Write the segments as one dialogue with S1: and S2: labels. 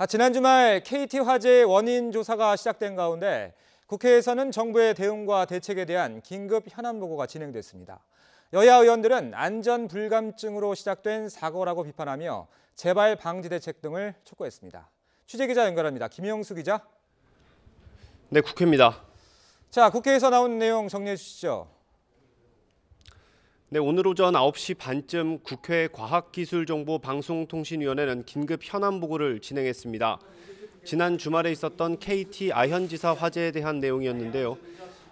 S1: 지난 주말 KT 화재의 원인 조사가 시작된 가운데 국회에서는 정부의 대응과 대책에 대한 긴급 현안 보고가 진행됐습니다. 여야 의원들은 안전 불감증으로 시작된 사고라고 비판하며 재발 방지 대책 등을 촉구했습니다. 취재기자 연결합니다. 김영수 기자.
S2: 네, 국회입니다.
S1: 자, 국회에서 나온 내용 정리해 주시죠.
S2: 네, 오늘 오전 9시 반쯤 국회 과학기술정보방송통신위원회는 긴급 현안 보고를 진행했습니다. 지난 주말에 있었던 KT 아현지사 화재에 대한 내용이었는데요.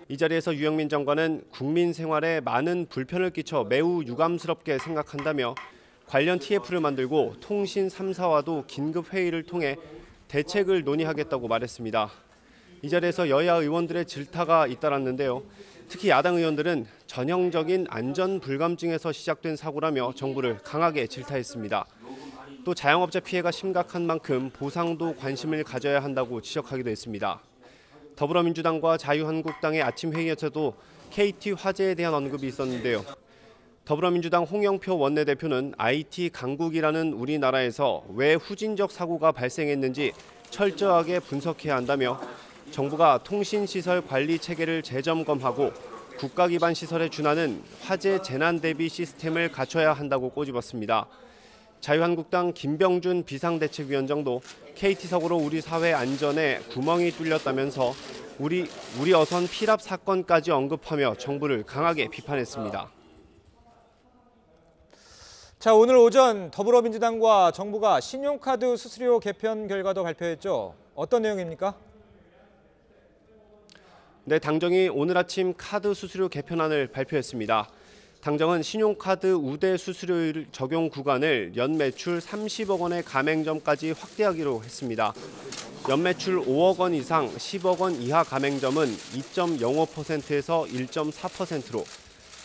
S2: 이 자리에서 유영민 장관은 국민 생활에 많은 불편을 끼쳐 매우 유감스럽게 생각한다며 관련 TF를 만들고 통신 3사와도 긴급 회의를 통해 대책을 논의하겠다고 말했습니다. 이 자리에서 여야 의원들의 질타가 잇따랐는데요. 특히 야당 의원들은 전형적인 안전 불감증에서 시작된 사고라며 정부를 강하게 질타했습니다. 또 자영업자 피해가 심각한 만큼 보상도 관심을 가져야 한다고 지적하기도 했습니다. 더불어민주당과 자유한국당의 아침 회의에서도 KT 화재에 대한 언급이 있었는데요. 더불어민주당 홍영표 원내대표는 IT 강국이라는 우리나라에서 왜 후진적 사고가 발생했는지 철저하게 분석해야 한다며 정부가 통신시설 관리 체계를 재점검하고 국가 기반 시설에 준하는 화재 재난 대비 시스템을 갖춰야 한다고 꼬집었습니다. 자유한국당 김병준 비상대책위원장도 KT 사고로 우리 사회 안전에 구멍이 뚫렸다면서 우리 어선 피랍 사건까지 언급하며 정부를 강하게 비판했습니다.
S1: 자, 오늘 오전 더불어민주당과 정부가 신용카드 수수료 개편 결과도 발표했죠. 어떤 내용입니까?
S2: 네, 당정이 오늘 아침 카드 수수료 개편안을 발표했습니다. 당정은 신용카드 우대 수수료율 적용 구간을 연매출 30억 원의 가맹점까지 확대하기로 했습니다. 연매출 5억 원 이상 10억 원 이하 가맹점은 2.05%에서 1.4%로,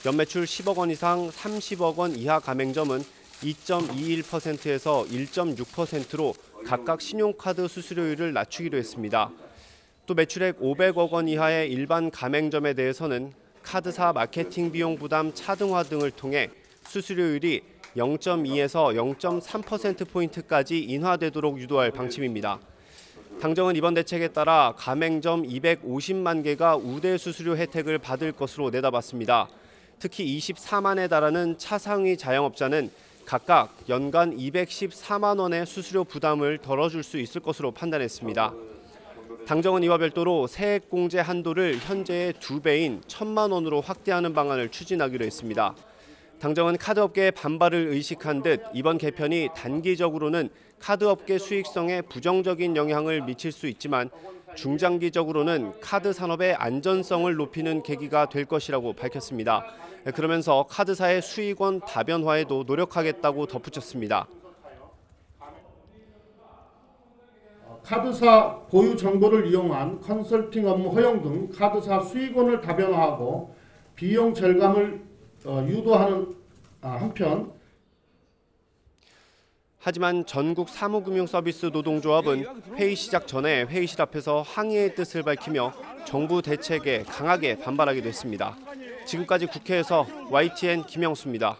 S2: 연매출 10억 원 이상 30억 원 이하 가맹점은 2.21%에서 1.6%로 각각 신용카드 수수료율을 낮추기로 했습니다. 또 매출액 500억 원 이하의 일반 가맹점에 대해서는 카드사 마케팅 비용 부담 차등화 등을 통해 수수료율이 0.2에서 0.3%포인트까지 인하되도록 유도할 방침입니다. 당정은 이번 대책에 따라 가맹점 250만 개가 우대 수수료 혜택을 받을 것으로 내다봤습니다. 특히 24만에 달하는 차상위 자영업자는 각각 연간 214만 원의 수수료 부담을 덜어줄 수 있을 것으로 판단했습니다. 당정은 이와 별도로 세액공제 한도를 현재의 2배인 1,000만 원으로 확대하는 방안을 추진하기로 했습니다. 당정은 카드업계의 반발을 의식한 듯 이번 개편이 단기적으로는 카드업계 수익성에 부정적인 영향을 미칠 수 있지만 중장기적으로는 카드 산업의 안전성을 높이는 계기가 될 것이라고 밝혔습니다. 그러면서 카드사의 수익원 다변화에도 노력하겠다고 덧붙였습니다.
S3: 카드사 고유 정보를 이용한 컨설팅 업무 허용 등 카드사 수익원을 다변화하고 비용 절감을 유도하는 한편,
S2: 하지만 전국 사무금융서비스 노동조합은 회의 시작 전에 회의실 앞에서 항의의 뜻을 밝히며 정부 대책에 강하게 반발하기도 했습니다. 지금까지 국회에서 YTN 김영수입니다.